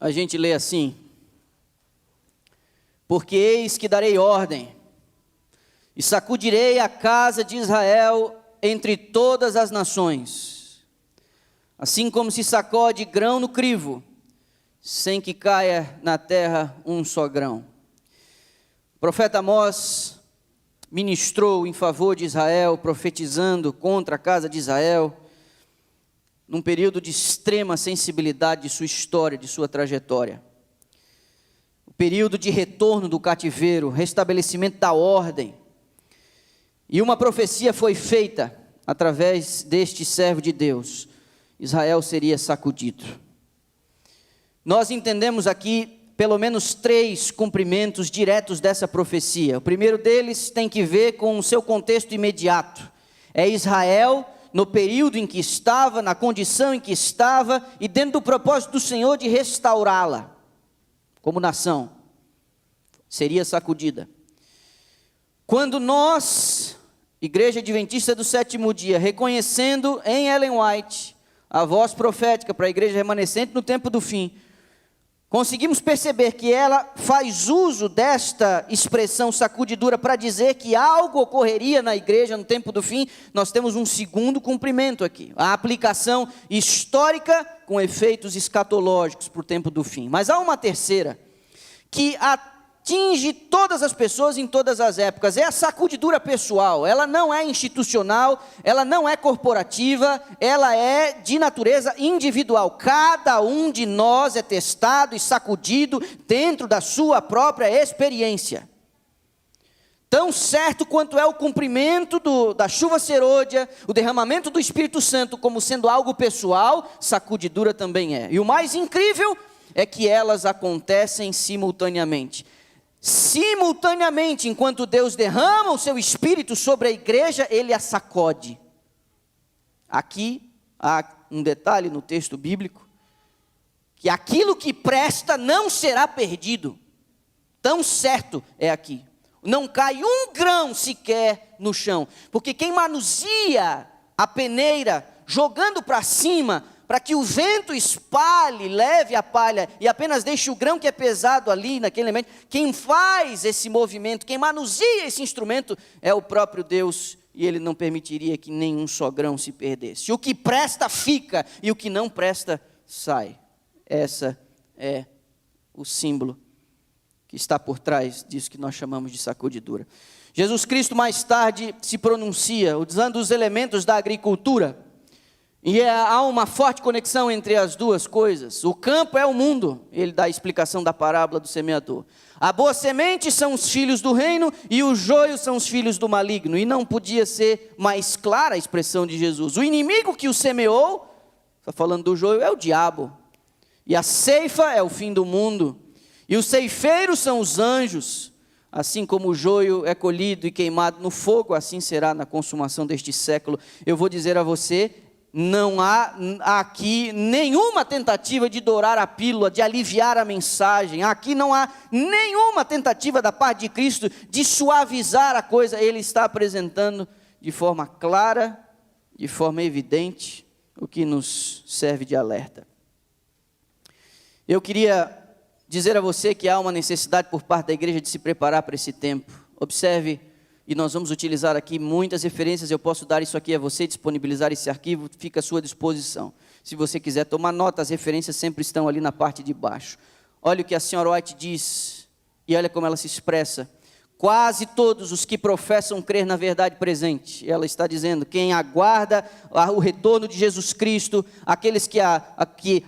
a gente lê assim: porque eis que darei ordem, e sacudirei a casa de Israel entre todas as nações, assim como se sacode grão no crivo, sem que caia na terra um só grão. O profeta Amós ministrou em favor de Israel, profetizando contra a casa de Israel, num período de extrema sensibilidade de sua história, de sua trajetória. O período de retorno do cativeiro, restabelecimento da ordem. E uma profecia foi feita através deste servo de Deus: Israel seria sacudido. Nós entendemos aqui pelo menos 3 cumprimentos diretos dessa profecia. O primeiro deles tem que ver com o seu contexto imediato. É Israel no período em que estava, na condição em que estava, e dentro do propósito do Senhor de restaurá-la como nação. Seria sacudida. Quando nós, Igreja Adventista do Sétimo Dia, reconhecendo em Ellen White a voz profética para a igreja remanescente no tempo do fim, conseguimos perceber que ela faz uso desta expressão sacudidura para dizer que algo ocorreria na igreja no tempo do fim. Nós temos um segundo cumprimento aqui, a aplicação histórica com efeitos escatológicos para o tempo do fim. Mas há uma terceira, que atinge todas as pessoas em todas as épocas, é a sacudidura pessoal. Ela não é institucional, ela não é corporativa, ela é de natureza individual. Cada um de nós é testado e sacudido dentro da sua própria experiência. Tão certo quanto é o cumprimento da chuva serôdia, o derramamento do Espírito Santo como sendo algo pessoal, sacudidura também é. E o mais incrível é que elas acontecem simultaneamente. Simultaneamente, enquanto Deus derrama o seu Espírito sobre a igreja, Ele a sacode. Aqui há um detalhe no texto bíblico, que aquilo que presta não será perdido. Tão certo é aqui. Não cai um grão sequer no chão, porque quem manuseia a peneira, jogando para cima, para que o vento espalhe, leve a palha e apenas deixe o grão que é pesado ali naquele elemento, quem faz esse movimento, quem manuseia esse instrumento é o próprio Deus, e Ele não permitiria que nenhum só grão se perdesse. O que presta fica, e o que não presta sai. Essa é o símbolo que está por trás disso que nós chamamos de sacudidura. Jesus Cristo mais tarde se pronuncia, usando os elementos da agricultura, e há uma forte conexão entre as duas coisas. O campo é o mundo, ele dá a explicação da parábola do semeador. A boa semente são os filhos do reino, e o joio são os filhos do maligno. E não podia ser mais clara a expressão de Jesus. O inimigo que o semeou, está falando do joio, é o diabo. E a ceifa é o fim do mundo. E os ceifeiros são os anjos. Assim como o joio é colhido e queimado no fogo, assim será na consumação deste século. Eu vou dizer a você, não há aqui nenhuma tentativa de dourar a pílula, de aliviar a mensagem. Aqui não há nenhuma tentativa da parte de Cristo de suavizar a coisa. Ele está apresentando de forma clara, de forma evidente, o que nos serve de alerta. Eu queria dizer a você que há uma necessidade por parte da igreja de se preparar para esse tempo. Observe, e nós vamos utilizar aqui muitas referências. Eu posso dar isso aqui a você, disponibilizar esse arquivo, fica à sua disposição. Se você quiser tomar nota, as referências sempre estão ali na parte de baixo. Olha o que a senhora White diz, e olha como ela se expressa. Quase todos os que professam crer na verdade presente, ela está dizendo, quem aguarda o retorno de Jesus Cristo, aqueles que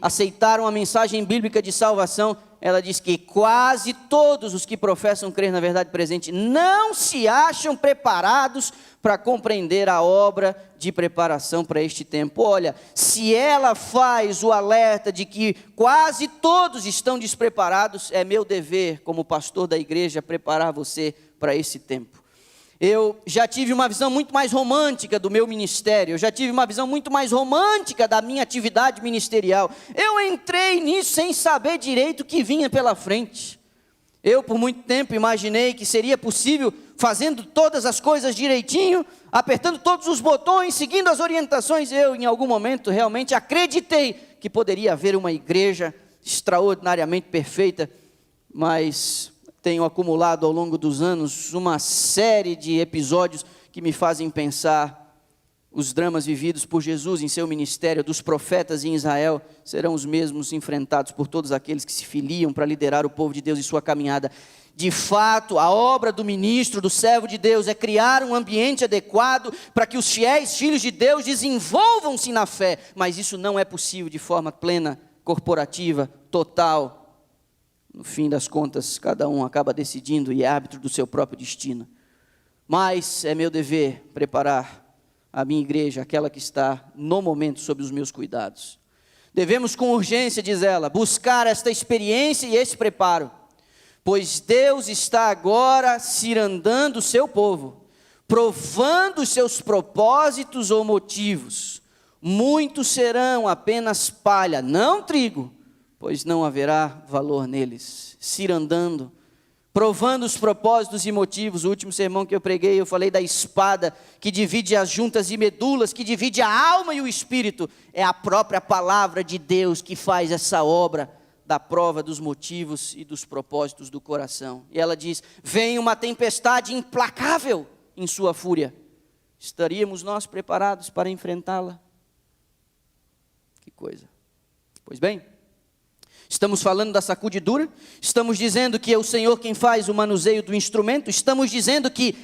aceitaram a mensagem bíblica de salvação, ela diz que quase todos os que professam crer na verdade presente não se acham preparados para compreender a obra de preparação para este tempo. Olha, se ela faz o alerta de que quase todos estão despreparados, é meu dever como pastor da igreja preparar você para esse tempo. Eu já tive uma visão muito mais romântica do meu ministério, eu já tive uma visão muito mais romântica da minha atividade ministerial. Eu entrei nisso sem saber direito o que vinha pela frente. Eu, por muito tempo, imaginei que seria possível, fazendo todas as coisas direitinho, apertando todos os botões, seguindo as orientações. Eu, em algum momento, realmente acreditei que poderia haver uma igreja extraordinariamente perfeita, mas tenho acumulado ao longo dos anos uma série de episódios que me fazem pensar os dramas vividos por Jesus em seu ministério, dos profetas em Israel, serão os mesmos enfrentados por todos aqueles que se filiam para liderar o povo de Deus em sua caminhada. De fato, a obra do ministro, do servo de Deus, é criar um ambiente adequado para que os fiéis filhos de Deus desenvolvam-se na fé, mas isso não é possível de forma plena, corporativa, total. No fim das contas, cada um acaba decidindo e é árbitro do seu próprio destino. Mas é meu dever preparar a minha igreja, aquela que está no momento sob os meus cuidados. Devemos com urgência, diz ela, buscar esta experiência e esse preparo, pois Deus está agora cirandando o seu povo, provando os seus propósitos ou motivos. Muitos serão apenas palha, não trigo, pois não haverá valor neles. Cirandando, provando os propósitos e motivos. O último sermão que eu preguei, eu falei da espada que divide as juntas e medulas, que divide a alma e o espírito. É a própria palavra de Deus que faz essa obra da prova dos motivos e dos propósitos do coração. E ela diz: vem uma tempestade implacável em sua fúria. Estaríamos nós preparados para enfrentá-la? Que coisa. Pois bem, estamos falando da sacudidura, estamos dizendo que é o Senhor quem faz o manuseio do instrumento, estamos dizendo que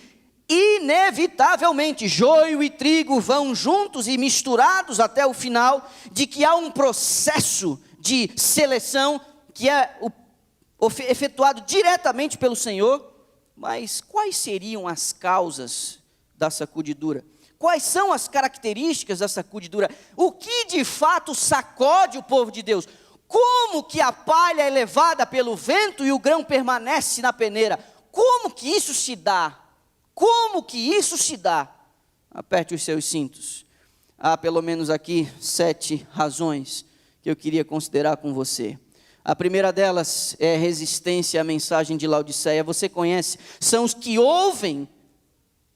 inevitavelmente joio e trigo vão juntos e misturados até o final, de que há um processo de seleção que é efetuado diretamente pelo Senhor. Mas quais seriam as causas da sacudidura? Quais são as características da sacudidura? O que de fato sacode o povo de Deus? Como que a palha é levada pelo vento e o grão permanece na peneira? Como que isso se dá? Como que isso se dá? Aperte os seus cintos. Há pelo menos aqui 7 razões que eu queria considerar com você. A primeira delas é resistência à mensagem de Laodiceia. Você conhece? São os que ouvem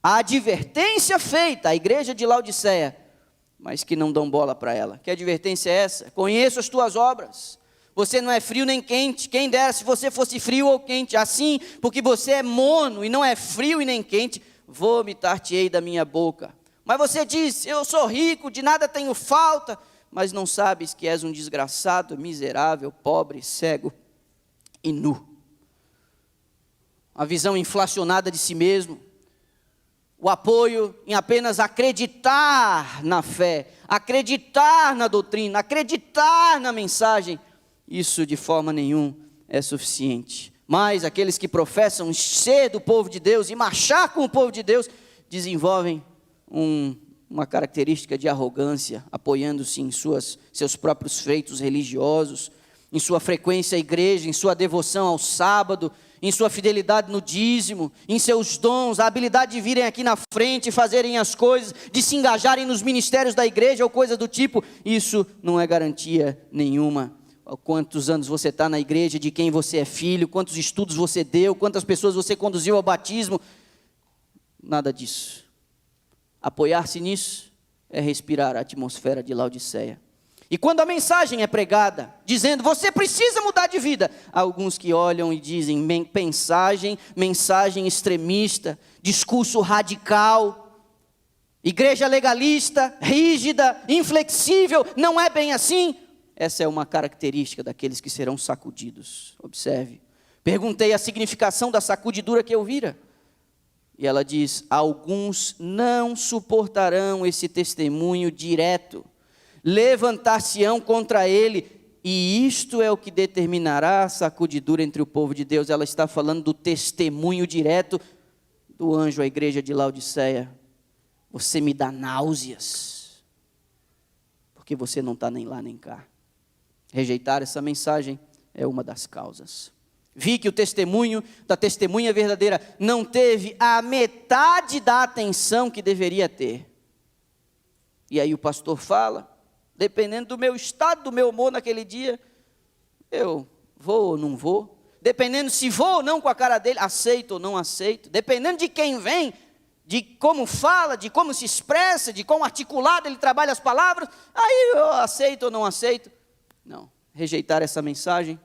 a advertência feita à igreja de Laodiceia, mas que não dão bola para ela. Que advertência é essa? Conheço as tuas obras. Você não é frio nem quente. Quem dera se você fosse frio ou quente. Assim, porque você é mono e não é frio e nem quente, vomitar-te-ei da minha boca. Mas você diz: eu sou rico, de nada tenho falta, mas não sabes que és um desgraçado, miserável, pobre, cego e nu. A visão inflacionada de si mesmo, o apoio em apenas acreditar na fé, acreditar na doutrina, acreditar na mensagem, isso de forma nenhuma é suficiente. Mas aqueles que professam ser do povo de Deus e marchar com o povo de Deus, desenvolvem uma característica de arrogância, apoiando-se em seus próprios feitos religiosos, em sua frequência à igreja, em sua devoção ao sábado, em sua fidelidade no dízimo, em seus dons, a habilidade de virem aqui na frente e fazerem as coisas, de se engajarem nos ministérios da igreja ou coisa do tipo. Isso não é garantia nenhuma. Quantos anos você está na igreja, de quem você é filho, quantos estudos você deu, quantas pessoas você conduziu ao batismo, nada disso. Apoiar-se nisso é respirar a atmosfera de Laodiceia. E quando a mensagem é pregada, dizendo: você precisa mudar de vida, há alguns que olham e dizem: mensagem extremista, discurso radical, igreja legalista, rígida, inflexível, não é bem assim. Essa é uma característica daqueles que serão sacudidos. Observe. Perguntei a significação da sacudidura que eu vira. E ela diz: alguns não suportarão esse testemunho direto, levantar-se-ão contra ele, e isto é o que determinará a sacudidura entre o povo de Deus. Ela está falando do testemunho direto do anjo à igreja de Laodiceia. Você me dá náuseas, porque você não está nem lá nem cá. Rejeitar essa mensagem é uma das causas. Vi que o testemunho da testemunha verdadeira não teve a metade da atenção que deveria ter. E aí o pastor fala: dependendo do meu estado, do meu humor naquele dia, eu vou ou não vou. Dependendo se vou ou não com a cara dele, aceito ou não aceito. Dependendo de quem vem, de como fala, de como se expressa, de como articulado ele trabalha as palavras, aí eu aceito ou não aceito. Não, rejeitar essa mensagem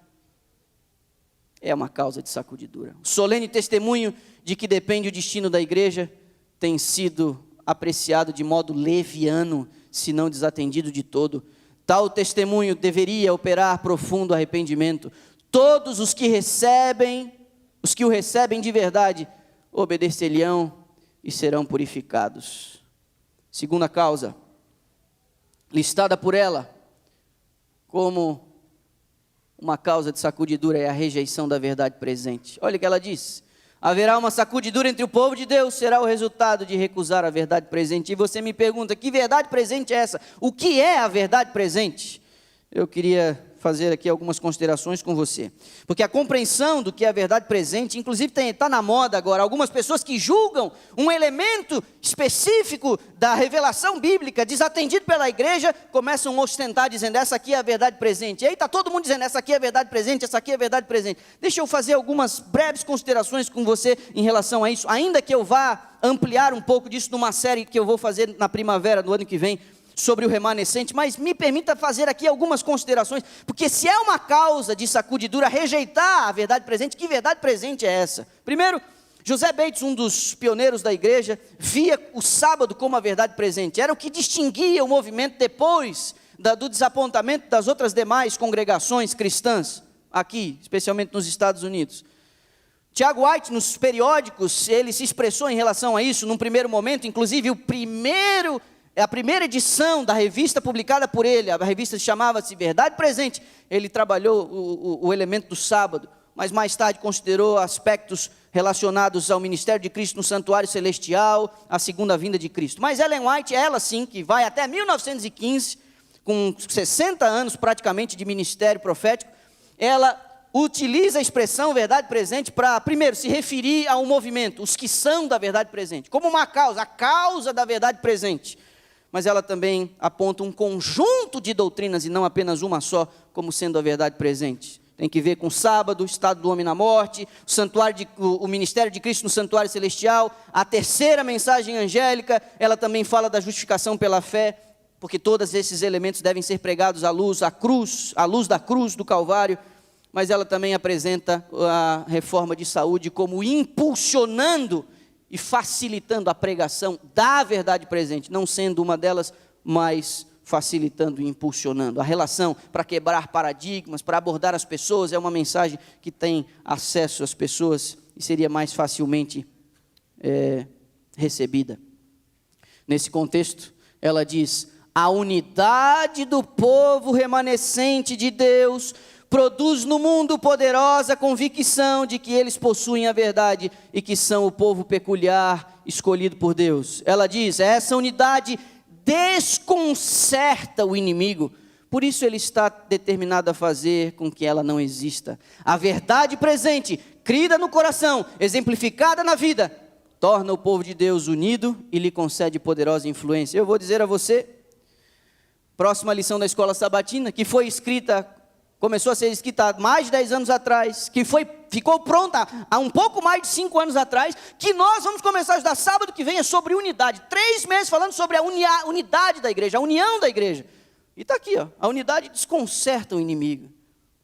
é uma causa de sacudidura. O solene testemunho de que depende o destino da igreja tem sido apreciado de modo leviano, se não desatendido de todo. Tal testemunho deveria operar profundo arrependimento. Todos os que o recebem de verdade, obedecer-lhe-ão e serão purificados. Segunda causa, listada por ela como uma causa de sacudidura, é a rejeição da verdade presente. Olha o que ela diz: haverá uma sacudidura entre o povo de Deus, será o resultado de recusar a verdade presente. E você me pergunta, que verdade presente é essa? O que é a verdade presente? Eu queria fazer aqui algumas considerações com você, porque a compreensão do que é a verdade presente, inclusive está na moda agora, algumas pessoas que julgam um elemento específico da revelação bíblica, desatendido pela igreja, começam a ostentar dizendo, essa aqui é a verdade presente, e aí está todo mundo dizendo, essa aqui é a verdade presente, essa aqui é a verdade presente. Deixa eu fazer algumas breves considerações com você em relação a isso, ainda que eu vá ampliar um pouco disso numa série que eu vou fazer na primavera do ano que vem, sobre o remanescente, mas me permita fazer aqui algumas considerações, porque se é uma causa de sacudidura rejeitar a verdade presente, que verdade presente é essa? Primeiro, José Bates, um dos pioneiros da igreja, via o sábado como a verdade presente, era o que distinguia o movimento depois do desapontamento das outras demais congregações cristãs, aqui, especialmente nos Estados Unidos. Tiago White, nos periódicos, ele se expressou em relação a isso, num primeiro momento, inclusive a primeira edição da revista publicada por ele, a revista chamava-se Verdade Presente, ele trabalhou o elemento do sábado, mas mais tarde considerou aspectos relacionados ao ministério de Cristo no santuário celestial, a segunda vinda de Cristo. Mas Ellen White, ela sim, que vai até 1915, com 60 anos praticamente de ministério profético, ela utiliza a expressão verdade presente para, primeiro, se referir ao movimento, os que são da verdade presente, como uma causa, a causa da verdade presente. Mas ela também aponta um conjunto de doutrinas, e não apenas uma só, como sendo a verdade presente. Tem que ver com o sábado, o estado do homem na morte, o ministério de Cristo no santuário celestial, a terceira mensagem angélica, ela também fala da justificação pela fé, porque todos esses elementos devem ser pregados à luz da cruz do Calvário, mas ela também apresenta a reforma de saúde como impulsionando e facilitando a pregação da verdade presente, não sendo uma delas, mas facilitando e impulsionando. A relação para quebrar paradigmas, para abordar as pessoas, é uma mensagem que tem acesso às pessoas e seria mais facilmente recebida. Nesse contexto, ela diz, a unidade do povo remanescente de Deus produz no mundo poderosa convicção de que eles possuem a verdade e que são o povo peculiar escolhido por Deus. Ela diz, essa unidade desconcerta o inimigo, por isso ele está determinado a fazer com que ela não exista. A verdade presente, crida no coração, exemplificada na vida, torna o povo de Deus unido e lhe concede poderosa influência. Eu vou dizer a você, próxima lição da escola sabatina, que começou a ser escrita há mais de 10 anos atrás, que ficou pronta há um pouco mais de 5 anos atrás, que nós vamos começar a estudar sábado que vem, é sobre unidade, 3 meses falando sobre a unidade da igreja, a união da igreja, e está aqui, a unidade desconcerta o inimigo,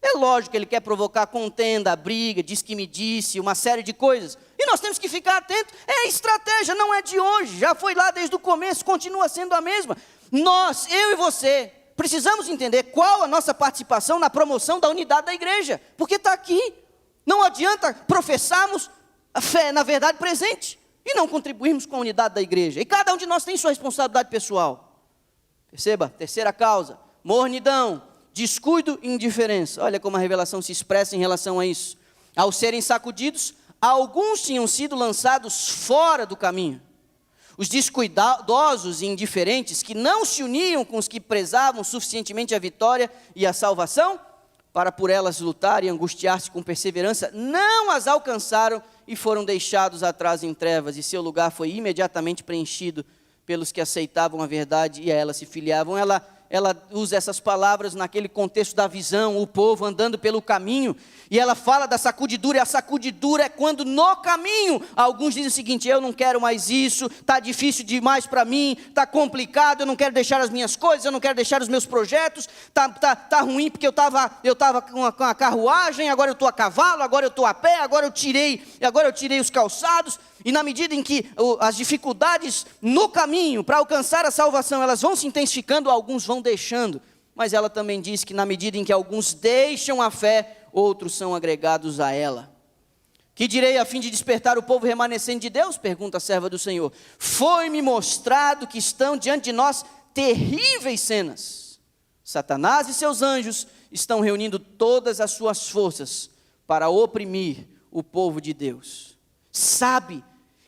é lógico que ele quer provocar contenda, briga, diz que me disse, uma série de coisas, e nós temos que ficar atentos, é estratégia, não é de hoje, já foi lá desde o começo, continua sendo a mesma, eu e você, precisamos entender qual a nossa participação na promoção da unidade da igreja, porque está aqui. Não adianta professarmos a fé na verdade presente e não contribuirmos com a unidade da igreja. E cada um de nós tem sua responsabilidade pessoal. Perceba, terceira causa, mornidão, descuido e indiferença. Olha como a revelação se expressa em relação a isso. Ao serem sacudidos, alguns tinham sido lançados fora do caminho. Os descuidadosos e indiferentes que não se uniam com os que prezavam suficientemente a vitória e a salvação, para por elas lutar e angustiar-se com perseverança, não as alcançaram e foram deixados atrás em trevas, e seu lugar foi imediatamente preenchido pelos que aceitavam a verdade e a ela se filiavam. Ela ela usa essas palavras naquele contexto da visão, o povo andando pelo caminho, e ela fala da sacudidura, e a sacudidura é quando no caminho, alguns dizem o seguinte: eu não quero mais isso, está difícil demais para mim, está complicado, eu não quero deixar as minhas coisas, eu não quero deixar os meus projetos, tá ruim porque eu estava com a carruagem, agora eu estou a cavalo, agora eu estou a pé, agora eu tirei os calçados. E na medida em que as dificuldades no caminho para alcançar a salvação, elas vão se intensificando, alguns vão deixando. Mas ela também diz que na medida em que alguns deixam a fé, outros são agregados a ela. Que direi a fim de despertar o povo remanescente de Deus? Pergunta a serva do Senhor. Foi-me mostrado que estão diante de nós terríveis cenas. Satanás e seus anjos estão reunindo todas as suas forças para oprimir o povo de Deus. Sabe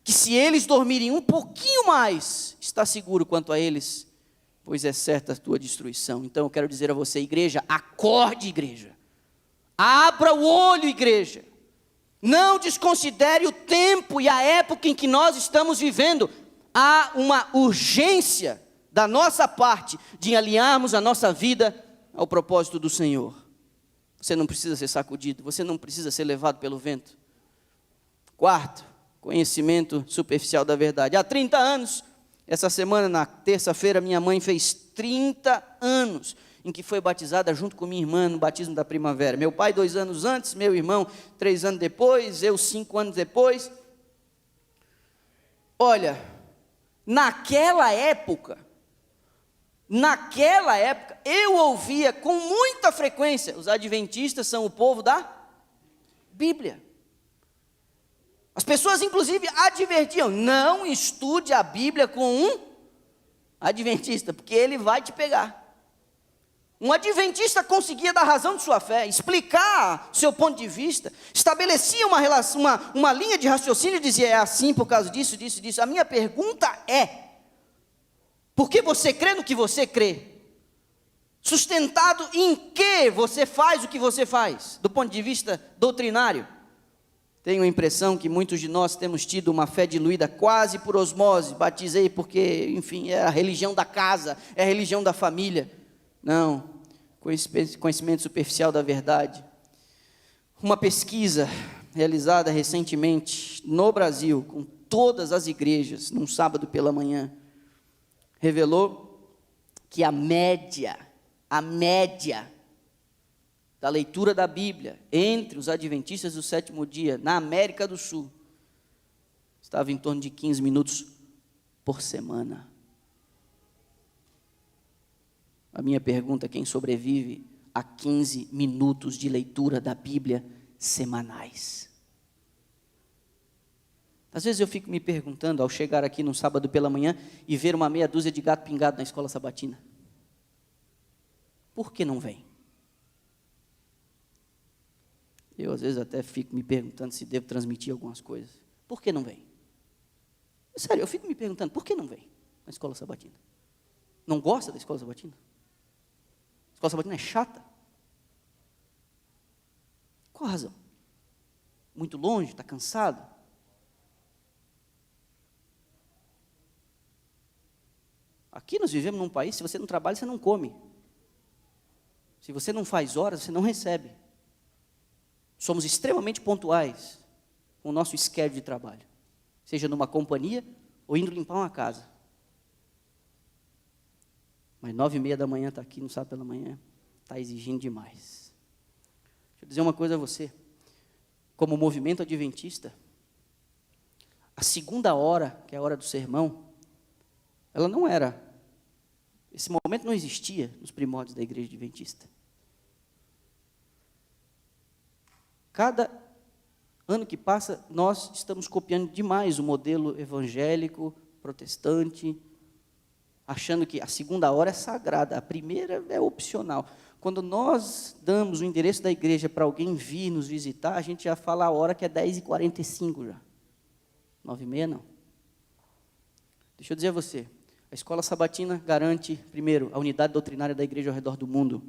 que se eles dormirem um pouquinho mais, está seguro quanto a eles, pois é certa a tua destruição. Então eu quero dizer a você, igreja, acorde, igreja. Abra o olho, igreja. Não desconsidere o tempo e a época em que nós estamos vivendo. Há uma urgência da nossa parte de alinharmos a nossa vida ao propósito do Senhor. Você não precisa ser sacudido, você não precisa ser levado pelo vento. Quarto, conhecimento superficial da verdade. Há 30 anos, essa semana, na terça-feira, minha mãe fez 30 anos em que foi batizada junto com minha irmã no batismo da primavera. Meu pai 2 anos antes, meu irmão 3 anos depois, eu 5 anos depois. Olha, naquela época, eu ouvia com muita frequência, os adventistas são o povo da Bíblia. As pessoas, inclusive, advertiam: não estude a Bíblia com um adventista, porque ele vai te pegar. Um adventista conseguia dar razão de sua fé, explicar seu ponto de vista, estabelecia uma linha de raciocínio e dizia: é assim por causa disso, disso, disso. A minha pergunta é: por que você crê no que você crê? Sustentado em que você faz o que você faz, do ponto de vista doutrinário? Tenho a impressão que muitos de nós temos tido uma fé diluída quase por osmose. Batizei porque, enfim, é a religião da casa, é a religião da família. Não, conhecimento superficial da verdade. Uma pesquisa realizada recentemente no Brasil, com todas as igrejas, num sábado pela manhã, revelou que a média da leitura da Bíblia entre os adventistas do sétimo dia, na América do Sul, estava em torno de 15 minutos por semana. A minha pergunta é: quem sobrevive a 15 minutos de leitura da Bíblia semanais? Às vezes eu fico me perguntando, ao chegar aqui no sábado pela manhã e ver uma meia dúzia de gato pingado na escola sabatina, por que não vem? Eu às vezes até fico me perguntando se devo transmitir algumas coisas. Por que não vem? Sério, eu fico me perguntando, por que não vem na escola sabatina? Não gosta da escola sabatina? A escola sabatina é chata? Qual a razão? Muito longe, está cansado? Aqui nós vivemos num país, se você não trabalha, você não come. Se você não faz horas, você não recebe. Somos extremamente pontuais com o nosso schedule de trabalho, seja numa companhia ou indo limpar uma casa. Mas 9h30 da manhã está aqui, no sábado pela manhã, está exigindo demais. Deixa eu dizer uma coisa a você, como movimento adventista, a segunda hora, que é a hora do sermão, ela não era, esse momento não existia nos primórdios da igreja adventista. Cada ano que passa, nós estamos copiando demais o modelo evangélico, protestante, achando que a segunda hora é sagrada, a primeira é opcional. Quando nós damos o endereço da igreja para alguém vir nos visitar, a gente já fala a hora que é 10h45 já. 9h30 não. Deixa eu dizer a você, a escola sabatina garante, primeiro, a unidade doutrinária da igreja ao redor do mundo.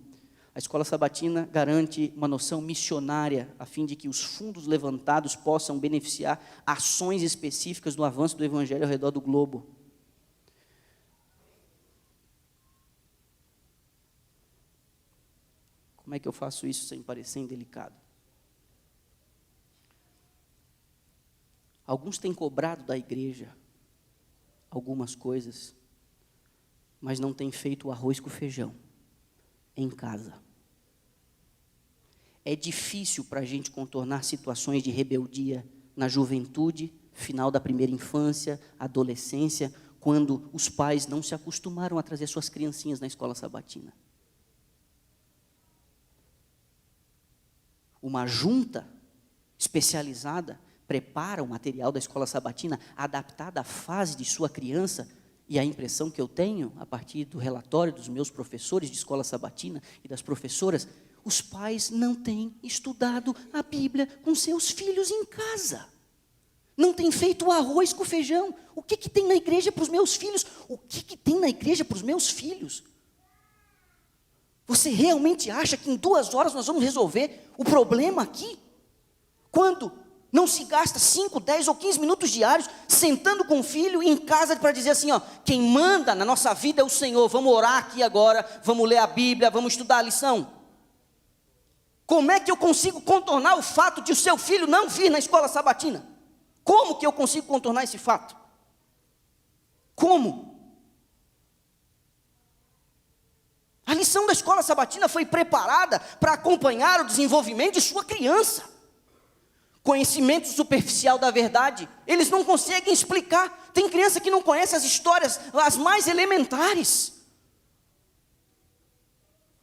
A escola sabatina garante uma noção missionária, a fim de que os fundos levantados possam beneficiar ações específicas no avanço do evangelho ao redor do globo. Como é que eu faço isso sem parecer indelicado? Alguns têm cobrado da igreja algumas coisas, mas não têm feito o arroz com feijão em casa. É difícil para a gente contornar situações de rebeldia na juventude, final da primeira infância, adolescência, quando os pais não se acostumaram a trazer suas criancinhas na escola sabatina. Uma junta especializada prepara o material da escola sabatina adaptado à fase de sua criança, e a impressão que eu tenho, a partir do relatório dos meus professores de escola sabatina e das professoras, os pais não têm estudado a Bíblia com seus filhos em casa. Não têm feito o arroz com feijão. O que tem na igreja para os meus filhos? O que tem na igreja para os meus filhos? Você realmente acha que em 2 horas nós vamos resolver o problema aqui? Quando não se gasta 5, 10 ou 15 minutos diários sentando com o filho em casa para dizer assim, ó, quem manda na nossa vida é o Senhor, vamos orar aqui agora, vamos ler a Bíblia, vamos estudar a lição. Como é que eu consigo contornar o fato de o seu filho não vir na escola sabatina? Como que eu consigo contornar esse fato? Como? A lição da escola sabatina foi preparada para acompanhar o desenvolvimento de sua criança. Conhecimento superficial da verdade, eles não conseguem explicar. Tem criança que não conhece as histórias, as mais elementares.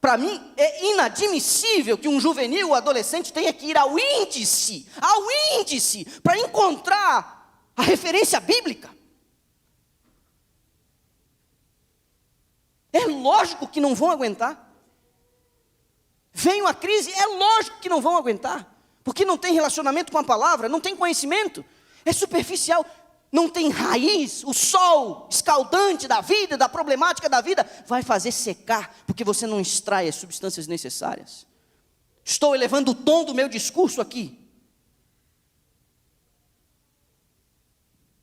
Para mim, é inadmissível que um juvenil ou adolescente tenha que ir ao índice, para encontrar a referência bíblica. É lógico que não vão aguentar. Vem uma crise, é lógico que não vão aguentar. Porque não tem relacionamento com a palavra, não tem conhecimento, é superficial, não tem raiz. O sol escaldante da vida, da problemática da vida, vai fazer secar, porque você não extrai as substâncias necessárias. Estou elevando o tom do meu discurso aqui.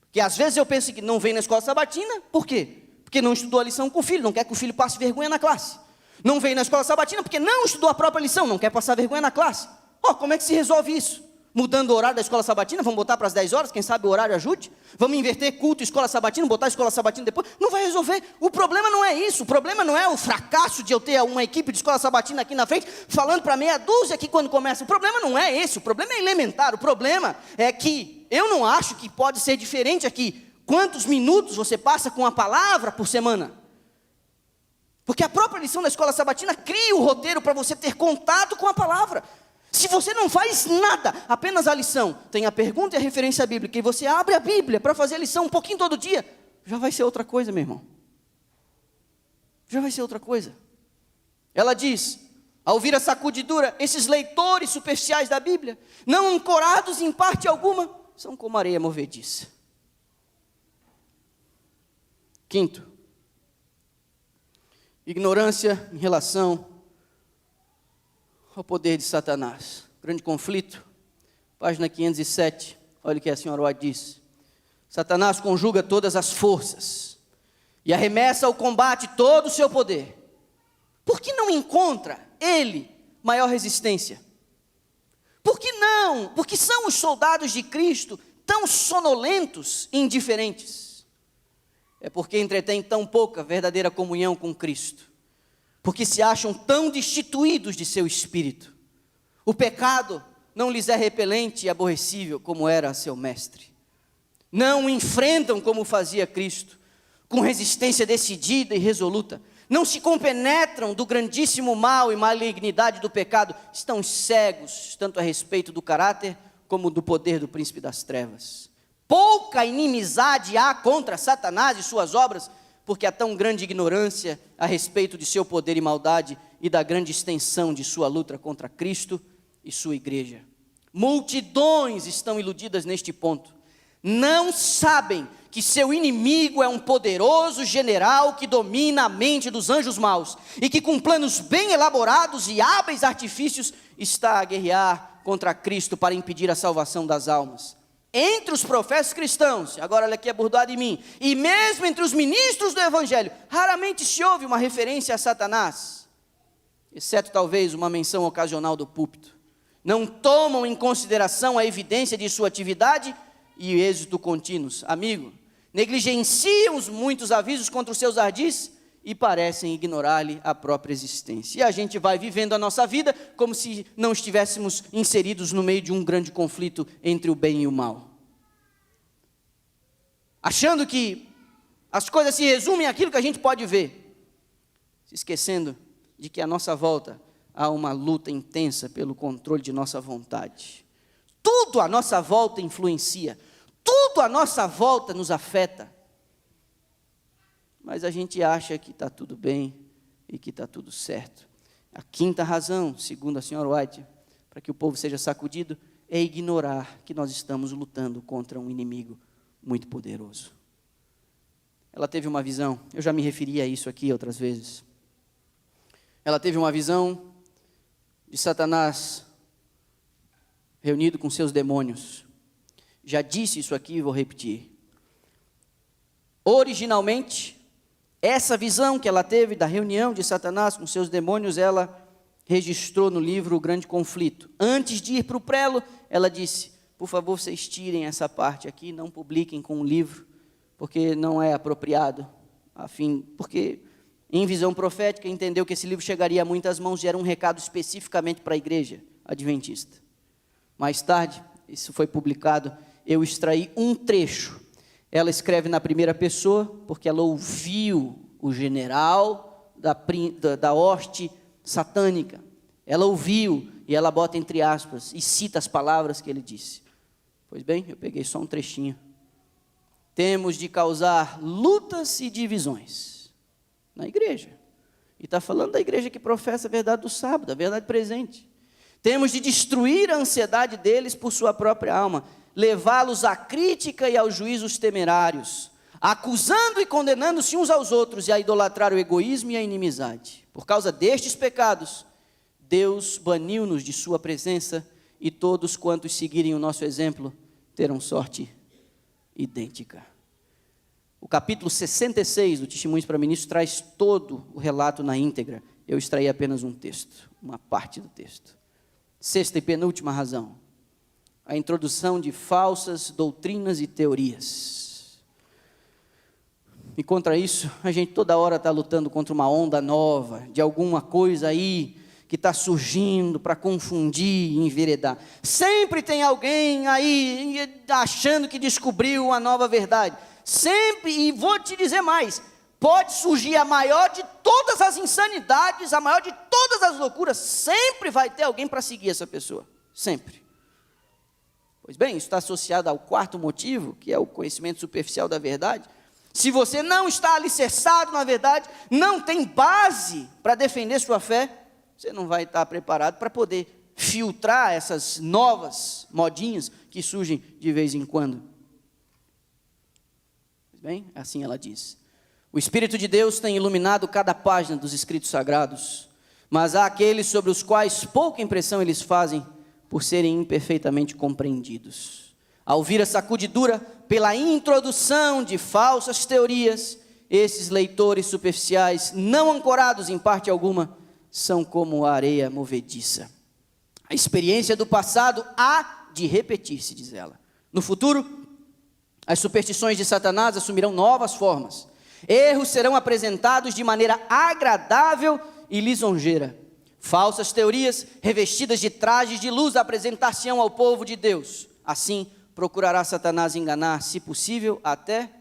Porque às vezes eu penso que não vem na escola sabatina, por quê? Porque não estudou a lição com o filho, não quer que o filho passe vergonha na classe. Não vem na escola sabatina porque não estudou a própria lição, não quer passar vergonha na classe. Como é que se resolve isso? Mudando o horário da escola sabatina, vamos botar para as 10 horas, quem sabe o horário ajude? Vamos inverter culto e escola sabatina, botar a escola sabatina depois? Não vai resolver. O problema não é isso, o problema não é o fracasso de eu ter uma equipe de escola sabatina aqui na frente, falando para meia dúzia aqui quando começa. O problema não é esse, o problema é elementar. O problema é que eu não acho que pode ser diferente aqui. Quantos minutos você passa com a palavra por semana? Porque a própria lição da escola sabatina cria o roteiro para você ter contato com a palavra. Se você não faz nada, apenas a lição, tem a pergunta e a referência bíblica, e você abre a Bíblia para fazer a lição um pouquinho todo dia, já vai ser outra coisa, meu irmão. Já vai ser outra coisa. Ela diz, ao ouvir a sacudidura, esses leitores superficiais da Bíblia, não ancorados em parte alguma, são como areia movediça. Quinto, ignorância em relação ao poder de Satanás. Grande conflito, página 507, olha o que a senhora White diz. Satanás conjuga todas as forças e arremessa ao combate todo o seu poder. Por que não encontra ele maior resistência? Por que não? Porque são os soldados de Cristo tão sonolentos e indiferentes. É porque entretêm tão pouca verdadeira comunhão com Cristo. Porque se acham tão destituídos de seu espírito. O pecado não lhes é repelente e aborrecível como era seu mestre. Não o enfrentam como fazia Cristo, com resistência decidida e resoluta. Não se compenetram do grandíssimo mal e malignidade do pecado. Estão cegos, tanto a respeito do caráter como do poder do príncipe das trevas. Pouca inimizade há contra Satanás e suas obras, porque há tão grande ignorância a respeito de seu poder e maldade e da grande extensão de sua luta contra Cristo e sua igreja. Multidões estão iludidas neste ponto. Não sabem que seu inimigo é um poderoso general que domina a mente dos anjos maus e que com planos bem elaborados e hábeis artifícios está a guerrear contra Cristo para impedir a salvação das almas. Entre os profetas cristãos, agora olha aqui a burdoada em mim, e mesmo entre os ministros do Evangelho, raramente se ouve uma referência a Satanás. exceto talvez uma menção ocasional do púlpito. Não tomam em consideração a evidência de sua atividade e êxito contínuos. Amigo, negligenciam os muitos avisos contra os seus ardis e parecem ignorar-lhe a própria existência. E a gente vai vivendo a nossa vida como se não estivéssemos inseridos no meio de um grande conflito entre o bem e o mal. Achando que as coisas se resumem àquilo que a gente pode ver, se esquecendo de que à nossa volta há uma luta intensa pelo controle de nossa vontade. Tudo à nossa volta influencia, tudo à nossa volta nos afeta. Mas a gente acha que está tudo bem e que está tudo certo. A quinta razão, segundo a senhora White, para que o povo seja sacudido, é ignorar que nós estamos lutando contra um inimigo muito poderoso. Ela teve uma visão, eu já me referi a isso aqui outras vezes. Ela teve uma visão de Satanás reunido com seus demônios. Já disse isso aqui e vou repetir. Originalmente, essa visão que ela teve da reunião de Satanás com seus demônios, ela registrou no livro O Grande Conflito. Antes de ir para o prelo, ela disse: por favor, vocês tirem essa parte aqui, não publiquem com o livro, porque não é apropriado, porque em visão profética entendeu que esse livro chegaria a muitas mãos e era um recado especificamente para a igreja adventista. Mais tarde, isso foi publicado, eu extraí um trecho. Ela escreve na primeira pessoa, porque ela ouviu o general da hoste satânica. Ela ouviu, e ela bota entre aspas, e cita as palavras que ele disse. Pois bem, eu peguei só um trechinho. Temos de causar lutas e divisões na igreja. E está falando da igreja que professa a verdade do sábado, a verdade presente. Temos de destruir a ansiedade deles por sua própria alma, levá-los à crítica e aos juízos temerários, acusando e condenando-se uns aos outros e a idolatrar o egoísmo e a inimizade. Por causa destes pecados, Deus baniu-nos de sua presença e todos quantos seguirem o nosso exemplo terão sorte idêntica. O capítulo 66 do Testemunhos para Ministros traz todo o relato na íntegra. Eu extraí apenas um texto, uma parte do texto. Sexta e penúltima razão. A introdução de falsas doutrinas e teorias. E contra isso, a gente toda hora está lutando contra uma onda nova, de alguma coisa aí, que está surgindo para confundir e enveredar. Sempre tem alguém aí, achando que descobriu uma nova verdade. Sempre, e vou te dizer mais, pode surgir a maior de todas as insanidades, a maior de todas as loucuras, sempre vai ter alguém para seguir essa pessoa, sempre. Pois bem, isso está associado ao quarto motivo, que é o conhecimento superficial da verdade. Se você não está alicerçado na verdade, não tem base para defender sua fé, você não vai estar preparado para poder filtrar essas novas modinhas que surgem de vez em quando. Pois bem, assim ela diz. O Espírito de Deus tem iluminado cada página dos escritos sagrados, mas há aqueles sobre os quais pouca impressão eles fazem, por serem imperfeitamente compreendidos. Ao ouvir a sacudidura pela introdução de falsas teorias, esses leitores superficiais, não ancorados em parte alguma, são como a areia movediça. A experiência do passado há de repetir-se, diz ela. No futuro, as superstições de Satanás assumirão novas formas. Erros serão apresentados de maneira agradável e lisonjeira. Falsas teorias, revestidas de trajes de luz, apresentar-se-ão ao povo de Deus. Assim, procurará Satanás enganar, se possível, até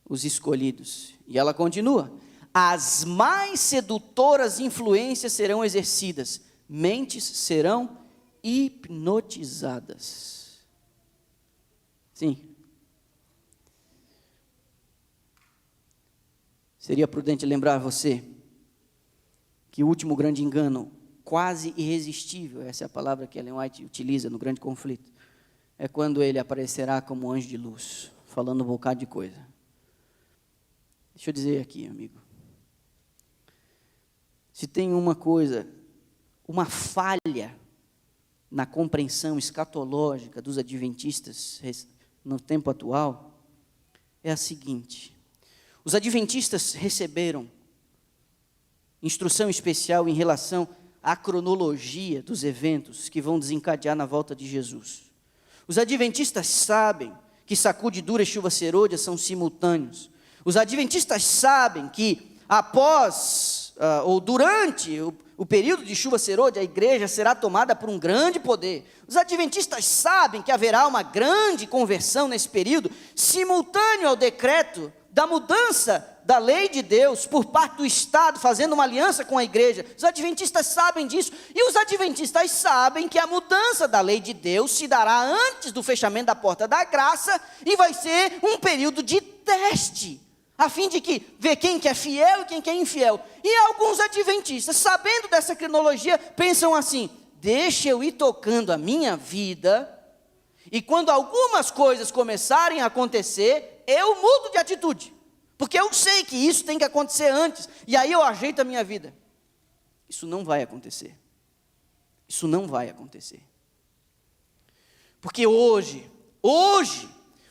os escolhidos. E ela continua: as mais sedutoras influências serão exercidas, mentes serão hipnotizadas. Sim. Seria prudente lembrar você que o último grande engano, quase irresistível, essa é a palavra que Ellen White utiliza no Grande Conflito, é quando ele aparecerá como anjo de luz, falando um bocado de coisa. Deixa eu dizer aqui, amigo, se tem uma coisa, uma falha na compreensão escatológica dos adventistas no tempo atual, é a seguinte: os adventistas receberam instrução especial em relação a cronologia dos eventos que vão desencadear na volta de Jesus. Os adventistas sabem que sacudidura e chuva serôdia são simultâneos. Os adventistas sabem que após ou durante o período de chuva serôdia, a igreja será tomada por um grande poder. Os adventistas sabem que haverá uma grande conversão nesse período, simultâneo ao decreto da mudança da lei de Deus por parte do Estado, fazendo uma aliança com a igreja. Os adventistas sabem disso, e os adventistas sabem que a mudança da lei de Deus se dará antes do fechamento da porta da graça, e vai ser um período de teste, a fim de ver quem que é fiel e quem que é infiel. E alguns adventistas, sabendo dessa cronologia, pensam assim: deixa eu ir tocando a minha vida, e quando algumas coisas começarem a acontecer, eu mudo de atitude, porque eu sei que isso tem que acontecer antes, e aí eu ajeito a minha vida. Isso não vai acontecer. Isso não vai acontecer. Porque hoje,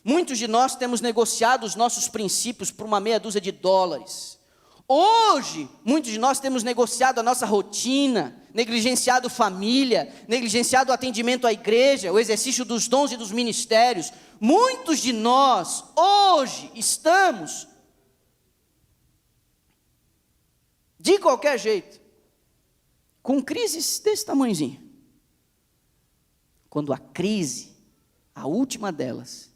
muitos de nós temos negociado os nossos princípios por uma meia dúzia de dólares. Hoje, muitos de nós temos negociado a nossa rotina, negligenciado família, negligenciado o atendimento à igreja, o exercício dos dons e dos ministérios. Muitos de nós, hoje, estamos, de qualquer jeito, com crises desse tamanhozinho. Quando a crise, a última delas,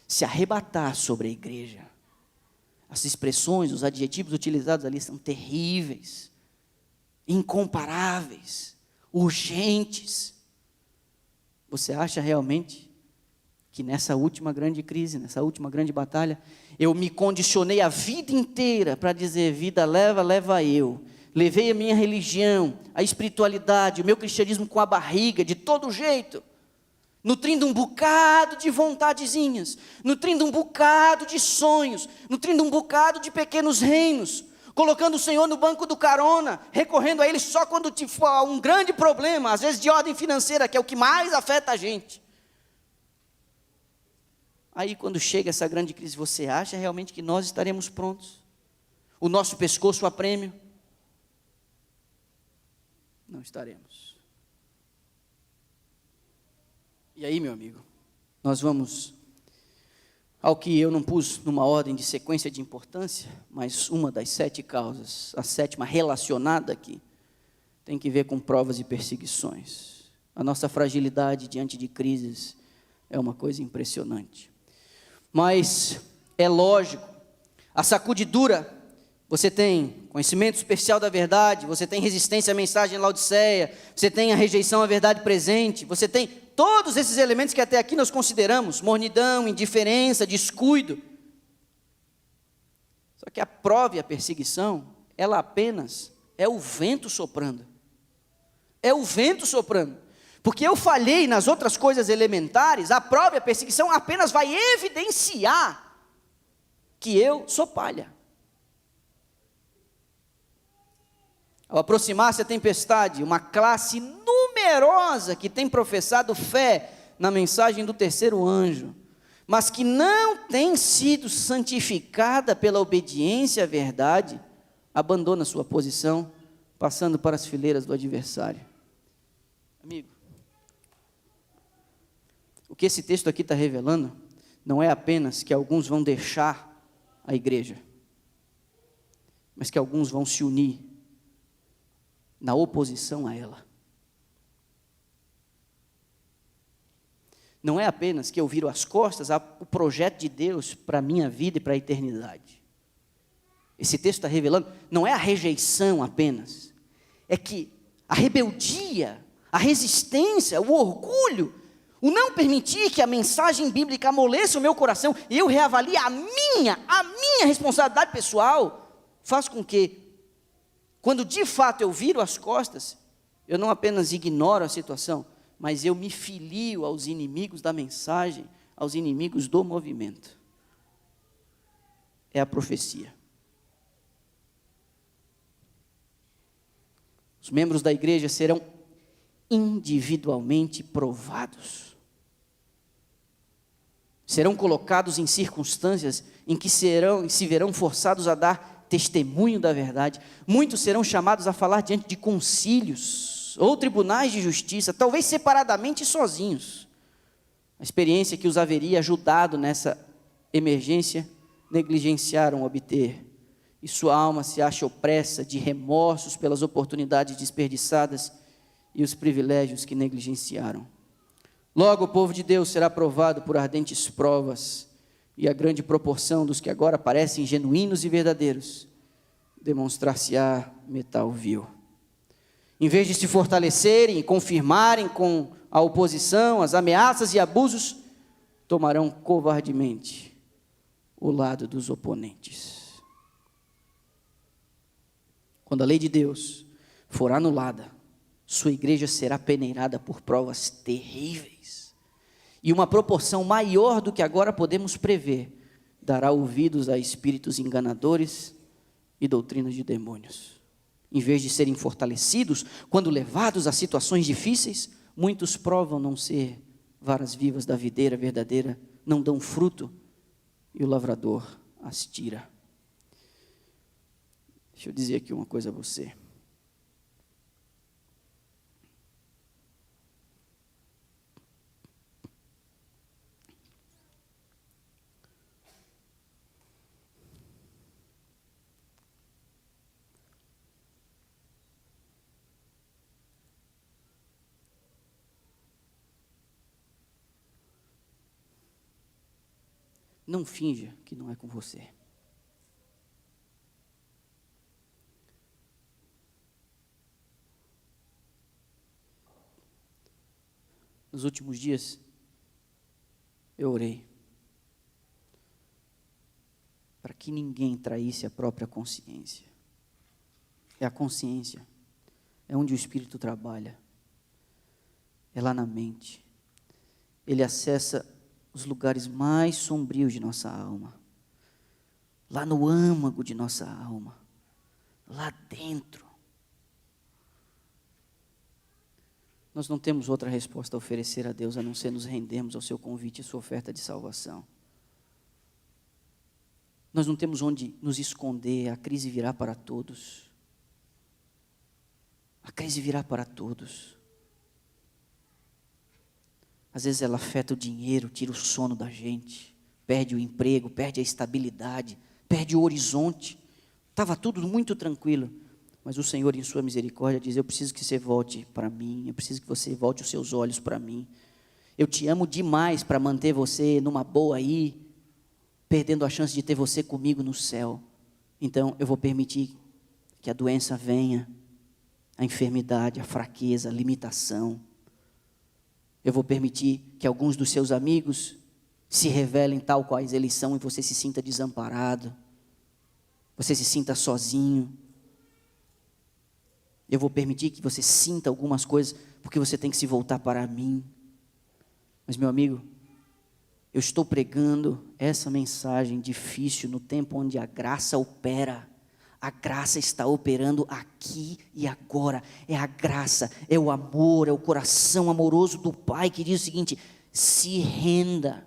se arrebatar sobre a igreja, as expressões, os adjetivos utilizados ali são terríveis, incomparáveis, urgentes. Você acha realmente que nessa última grande crise, nessa última grande batalha, eu me condicionei a vida inteira para dizer: vida leva, leva eu. Levei a minha religião, a espiritualidade, o meu cristianismo com a barriga, de todo jeito, nutrindo um bocado de vontadezinhas, nutrindo um bocado de sonhos, nutrindo um bocado de pequenos reinos, colocando o Senhor no banco do carona, recorrendo a Ele só quando for um grande problema, às vezes de ordem financeira, que é o que mais afeta a gente. Aí quando chega essa grande crise, você acha realmente que nós estaremos prontos? O nosso pescoço a prêmio? Não estaremos. E aí, meu amigo, nós vamos ao que eu não pus numa ordem de sequência de importância, mas uma das 7 causas, a 7ª relacionada aqui, tem que ver com provas e perseguições. A nossa fragilidade diante de crises é uma coisa impressionante. Mas é lógico, a sacudidura, você tem conhecimento especial da verdade, você tem resistência à mensagem Laodiceia, você tem a rejeição à verdade presente, você tem todos esses elementos que até aqui nós consideramos: mornidão, indiferença, descuido. Só que a prova e a perseguição, ela apenas é o vento soprando. É o vento soprando. Porque eu falhei nas outras coisas elementares, a prova e a perseguição apenas vai evidenciar que eu sou palha. Ao aproximar-se a tempestade, uma classe numerosa que tem professado fé na mensagem do terceiro anjo, mas que não tem sido santificada pela obediência à verdade, abandona sua posição, passando para as fileiras do adversário. Amigo, o que esse texto aqui está revelando não é apenas que alguns vão deixar a igreja, mas que alguns vão se unir na oposição a ela. Não é apenas que eu viro as costas ao projeto de Deus para a minha vida e para a eternidade. Esse texto está revelando, não é a rejeição apenas, é que a rebeldia, a resistência, o orgulho, o não permitir que a mensagem bíblica amoleça o meu coração e eu reavalie a minha responsabilidade pessoal, faz com que, quando de fato eu viro as costas, eu não apenas ignoro a situação, mas eu me filio aos inimigos da mensagem, aos inimigos do movimento. É a profecia. Os membros da igreja serão individualmente provados. Serão colocados em circunstâncias em que se verão forçados a dar testemunho da verdade. Muitos serão chamados a falar diante de concílios ou tribunais de justiça, talvez separadamente e sozinhos. A experiência que os haveria ajudado nessa emergência, negligenciaram obter, e sua alma se acha opressa de remorsos pelas oportunidades desperdiçadas e os privilégios que negligenciaram. Logo o povo de Deus será provado por ardentes provas, e a grande proporção dos que agora parecem genuínos e verdadeiros demonstrar-se-á metal vil. Em vez de se fortalecerem e confirmarem com a oposição, as ameaças e abusos, tomarão covardemente o lado dos oponentes. Quando a lei de Deus for anulada, sua igreja será peneirada por provas terríveis, e uma proporção maior do que agora podemos prever, dará ouvidos a espíritos enganadores e doutrinas de demônios. Em vez de serem fortalecidos, quando levados a situações difíceis, muitos provam não ser varas vivas da videira verdadeira, não dão fruto, e o lavrador as tira. Deixa eu dizer aqui uma coisa a você. Não finja que não é com você. Nos últimos dias, eu orei para que ninguém traísse a própria consciência. É a consciência, é onde o Espírito trabalha, é lá na mente. Ele acessa os lugares mais sombrios de nossa alma, lá no âmago de nossa alma, lá dentro. Nós não temos outra resposta a oferecer a Deus, a não ser nos rendermos ao seu convite e sua oferta de salvação. Nós não temos onde nos esconder, a crise virá para todos. A crise virá para todos. Às vezes ela afeta o dinheiro, tira o sono da gente, perde o emprego, perde a estabilidade, perde o horizonte. Estava tudo muito tranquilo, mas o Senhor, em sua misericórdia, diz: eu preciso que você volte para mim, eu preciso que você volte os seus olhos para mim. Eu te amo demais para manter você numa boa aí, perdendo a chance de ter você comigo no céu. Então eu vou permitir que a doença venha, a enfermidade, a fraqueza, a limitação. Eu vou permitir que alguns dos seus amigos se revelem tal quais eles são e você se sinta desamparado, você se sinta sozinho. Eu vou permitir que você sinta algumas coisas, porque você tem que se voltar para mim. Mas, meu amigo, eu estou pregando essa mensagem difícil no tempo onde a graça opera. A graça está operando aqui e agora. É a graça, é o amor, é o coração amoroso do Pai que diz o seguinte: se renda.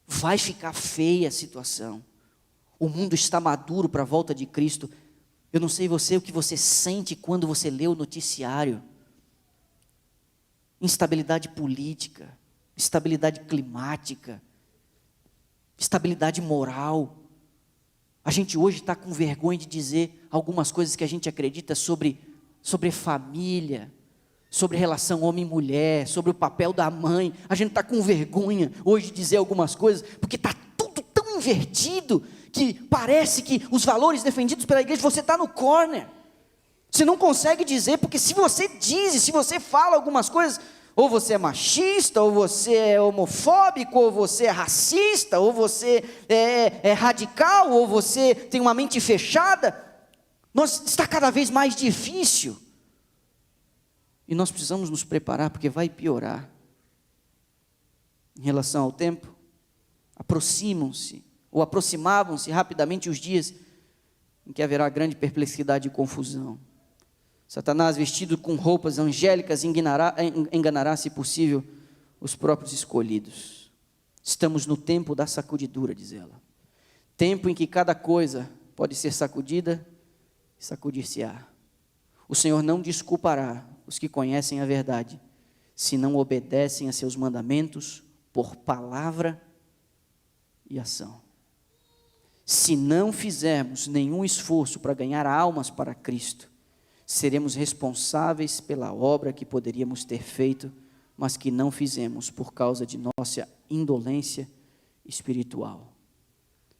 Vai ficar feia a situação. O mundo está maduro para a volta de Cristo. Eu não sei você, o que você sente quando você lê o noticiário. Instabilidade política, instabilidade climática, instabilidade moral. A gente hoje está com vergonha de dizer algumas coisas que a gente acredita sobre família, sobre relação homem e mulher, sobre o papel da mãe. A gente está com vergonha hoje de dizer algumas coisas, porque está tudo tão invertido, que parece que os valores defendidos pela igreja, você está no corner. Você não consegue dizer, porque se você diz, se você fala algumas coisas, ou você é machista, ou você é homofóbico, ou você é racista, ou você é radical, ou você tem uma mente fechada, está cada vez mais difícil. E nós precisamos nos preparar, porque vai piorar. Em relação ao tempo, aproximavam-se rapidamente os dias em que haverá grande perplexidade e confusão. Satanás, vestido com roupas angélicas, enganará, se possível, os próprios escolhidos. Estamos no tempo da sacudidura, diz ela. Tempo em que cada coisa pode ser sacudida e sacudir-se-á. O Senhor não desculpará os que conhecem a verdade, se não obedecem a seus mandamentos por palavra e ação. Se não fizermos nenhum esforço para ganhar almas para Cristo, seremos responsáveis pela obra que poderíamos ter feito, mas que não fizemos por causa de nossa indolência espiritual.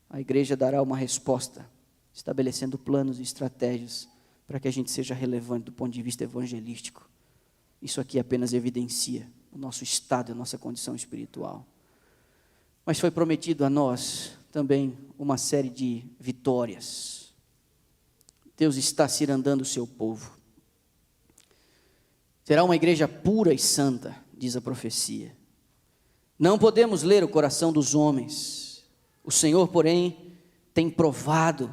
A igreja dará uma resposta, estabelecendo planos e estratégias para que a gente seja relevante do ponto de vista evangelístico. Isso aqui apenas evidencia o nosso estado, a nossa condição espiritual. Mas foi prometido a nós também uma série de vitórias. Deus está cirandando o seu povo. Será uma igreja pura e santa, diz a profecia. Não podemos ler o coração dos homens. O Senhor, porém, tem provado,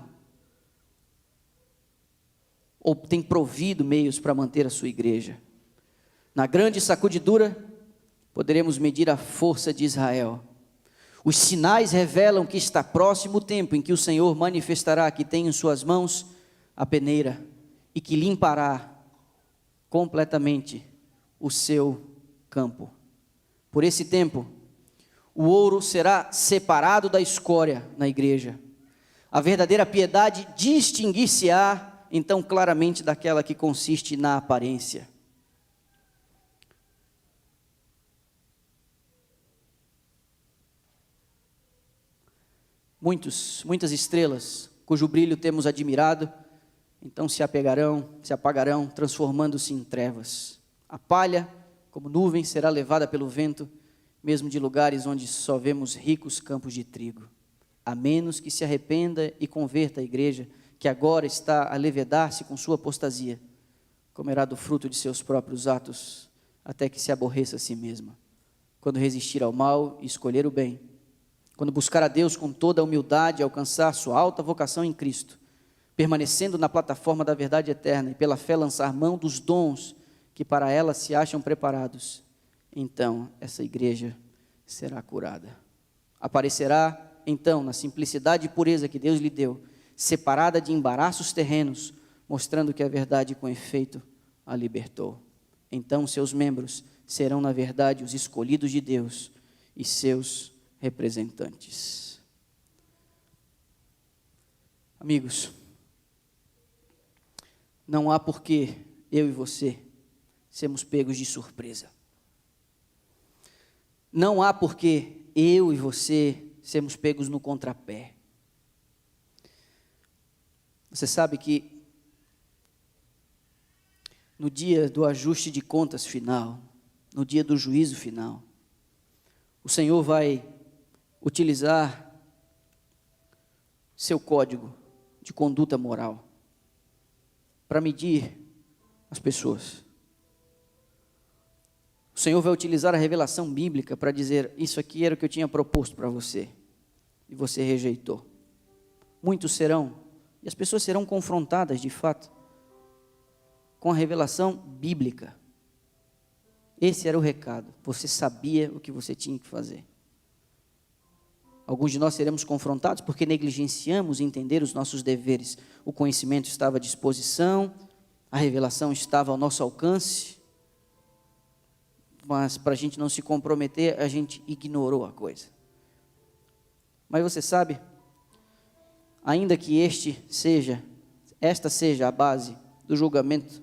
ou tem provido meios para manter a sua igreja. Na grande sacudidura, poderemos medir a força de Israel. Os sinais revelam que está próximo o tempo em que o Senhor manifestará que tem em suas mãos a peneira e que limpará completamente o seu campo. Por esse tempo, o ouro será separado da escória na igreja. A verdadeira piedade distinguir-se-á então claramente daquela que consiste na aparência. Muitas estrelas, cujo brilho temos admirado, então se apagarão, transformando-se em trevas. A palha, como nuvem, será levada pelo vento, mesmo de lugares onde só vemos ricos campos de trigo. A menos que se arrependa e converta a igreja, que agora está a levedar-se com sua apostasia, comerá do fruto de seus próprios atos, até que se aborreça a si mesma. Quando resistir ao mal e escolher o bem, quando buscar a Deus com toda a humildade e alcançar sua alta vocação em Cristo, permanecendo na plataforma da verdade eterna e pela fé lançar mão dos dons que para ela se acham preparados, então essa igreja será curada. Aparecerá então na simplicidade e pureza que Deus lhe deu, separada de embaraços terrenos, mostrando que a verdade com efeito a libertou. Então seus membros serão na verdade os escolhidos de Deus e seus representantes. Amigos, não há por que eu e você sermos pegos de surpresa. Não há por que eu e você sermos pegos no contrapé. Você sabe que no dia do ajuste de contas final, no dia do juízo final, o Senhor vai utilizar seu código de conduta moral para medir as pessoas. O Senhor vai utilizar a revelação bíblica para dizer: isso aqui era o que eu tinha proposto para você, e você rejeitou. Muitos serão, e as pessoas serão confrontadas de fato, com a revelação bíblica. Esse era o recado, você sabia o que você tinha que fazer. Alguns de nós seremos confrontados porque negligenciamos entender os nossos deveres. O conhecimento estava à disposição, a revelação estava ao nosso alcance, mas para a gente não se comprometer, a gente ignorou a coisa. Mas você sabe, ainda que esta seja a base do julgamento,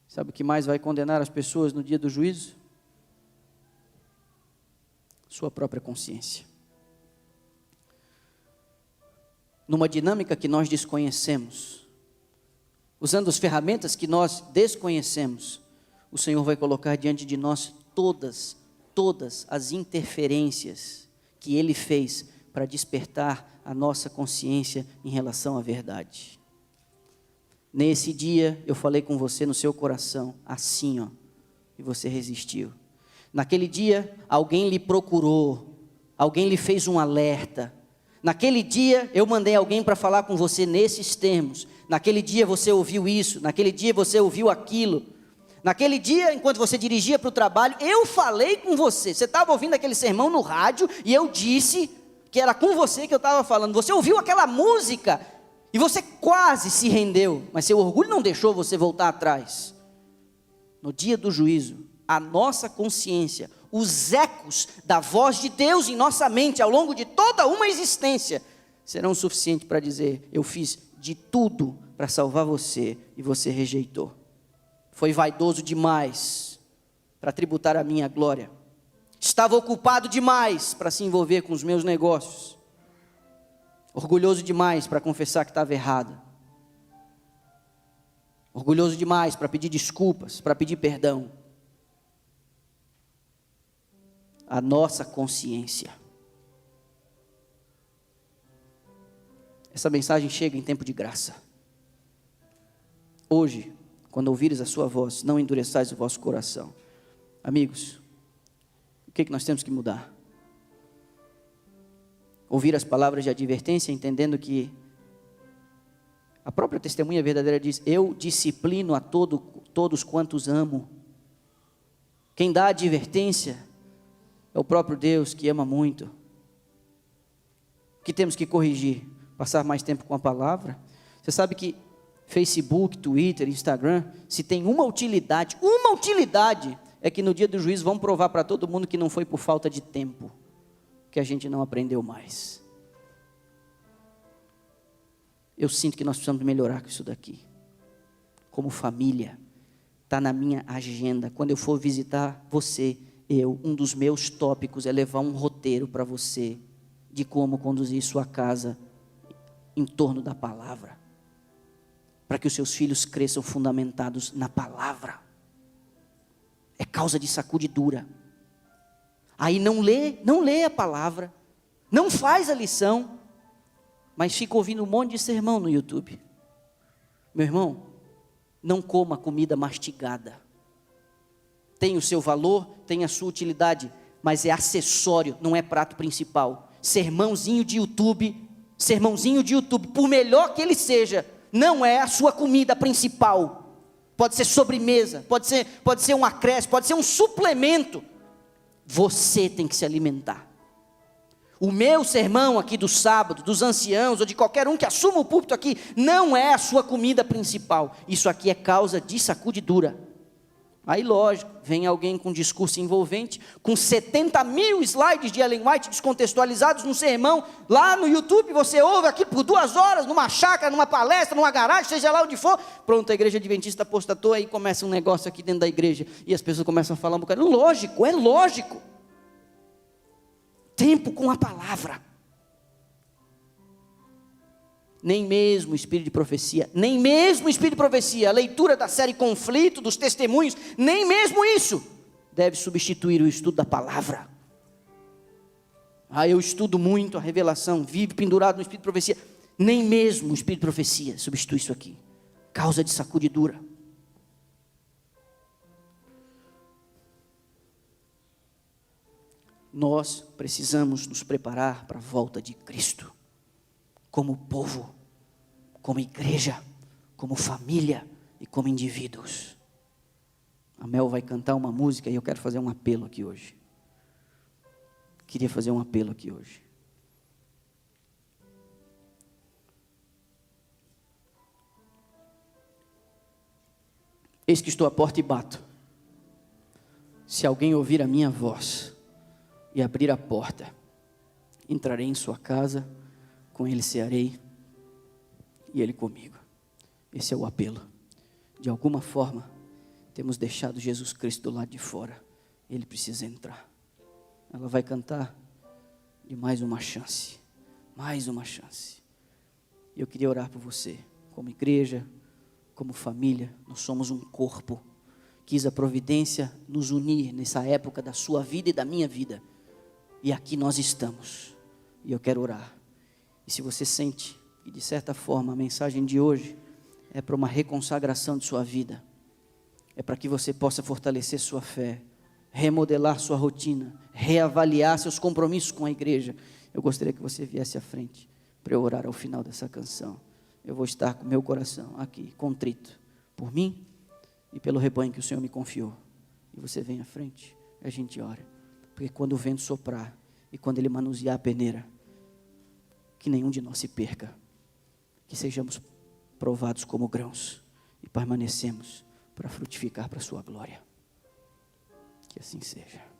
sabe o que mais vai condenar as pessoas no dia do juízo? Sua própria consciência. Numa dinâmica que nós desconhecemos, usando as ferramentas que nós desconhecemos, o Senhor vai colocar diante de nós todas as interferências que Ele fez para despertar a nossa consciência em relação à verdade. Nesse dia, eu falei com você no seu coração, assim, e você resistiu. Naquele dia, alguém lhe procurou, alguém lhe fez um alerta. Naquele dia, eu mandei alguém para falar com você nesses termos. Naquele dia, você ouviu isso, naquele dia, você ouviu aquilo. Naquele dia, enquanto você dirigia para o trabalho, eu falei com você. Você estava ouvindo aquele sermão no rádio e eu disse que era com você que eu estava falando. Você ouviu aquela música E você quase se rendeu, mas seu orgulho não deixou você voltar atrás. No dia do juízo, a nossa consciência, os ecos da voz de Deus em nossa mente ao longo de toda uma existência, serão suficientes para dizer: eu fiz de tudo para salvar você e você rejeitou. Foi vaidoso demais para tributar a minha glória. Estava ocupado demais para se envolver com os meus negócios. Orgulhoso demais para confessar que estava errado. Orgulhoso demais para pedir desculpas, para pedir perdão. A nossa consciência. Essa mensagem chega em tempo de graça. Hoje, quando ouvires a sua voz, não endureçais o vosso coração. Amigos, o que nós temos que mudar? Ouvir as palavras de advertência, entendendo que a própria testemunha verdadeira diz: eu disciplino a todos quantos amo. Quem dá advertência é o próprio Deus, que ama muito. O que temos que corrigir? Passar mais tempo com a palavra. Você sabe que Facebook, Twitter, Instagram, se tem uma utilidade, é que no dia do juízo vão provar para todo mundo que não foi por falta de tempo, que a gente não aprendeu mais. Eu sinto que nós precisamos melhorar com isso daqui. Como família, está na minha agenda. Quando eu for visitar você, um dos meus tópicos é levar um roteiro para você, de como conduzir sua casa em torno da palavra, para que os seus filhos cresçam fundamentados na palavra. É causa de sacudidura. Aí não lê a palavra, não faz a lição, mas fica ouvindo um monte de sermão no YouTube. Meu irmão, não coma comida mastigada. Tem o seu valor, tem a sua utilidade, mas é acessório, não é prato principal. Sermãozinho de YouTube, por melhor que ele seja, não é a sua comida principal. Pode ser sobremesa, pode ser um acréscimo, pode ser um suplemento. Você tem que se alimentar. O meu sermão aqui do sábado, dos anciãos, ou de qualquer um que assuma o púlpito aqui, não é a sua comida principal. Isso aqui é causa de sacudidura. Aí lógico, vem alguém com um discurso envolvente, com 70 mil slides de Ellen White descontextualizados no sermão, lá no YouTube, você ouve aqui por 2 horas, numa chácara, numa palestra, numa garagem, seja lá onde for, pronto, a igreja adventista apostatou, aí começa um negócio aqui dentro da igreja, e as pessoas começam a falar um bocado, é lógico, tempo com a palavra. Nem mesmo o espírito de profecia, a leitura da série Conflito, dos testemunhos, nem mesmo isso deve substituir o estudo da palavra. Eu estudo muito a revelação, vivo pendurado no espírito de profecia. Nem mesmo o espírito de profecia substitui isso aqui. Causa de sacudidura. Nós precisamos nos preparar para a volta de Cristo. Como povo, como igreja, como família e como indivíduos. A Mel vai cantar uma música e eu quero fazer um apelo aqui hoje. Queria fazer um apelo aqui hoje. Eis que estou à porta e bato. Se alguém ouvir a minha voz e abrir a porta, entrarei em sua casa, com ele cearei e ele comigo. Esse é o apelo. De alguma forma, temos deixado Jesus Cristo do lado de fora. Ele precisa entrar. Ela vai cantar de mais uma chance. Mais uma chance. E eu queria orar por você. Como igreja, como família, nós somos um corpo. Quis a providência nos unir nessa época da sua vida e da minha vida. E aqui nós estamos. E eu quero orar. E se você sente que de certa forma a mensagem de hoje é para uma reconsagração de sua vida, é para que você possa fortalecer sua fé, remodelar sua rotina, reavaliar seus compromissos com a igreja, eu gostaria que você viesse à frente para eu orar ao final dessa canção. Eu vou estar com meu coração aqui, contrito, por mim e pelo rebanho que o Senhor me confiou. E você vem à frente e a gente ora, porque quando o vento soprar e quando ele manusear a peneira, que nenhum de nós se perca, que sejamos provados como grãos e permanecemos para frutificar para a sua glória. Que assim seja.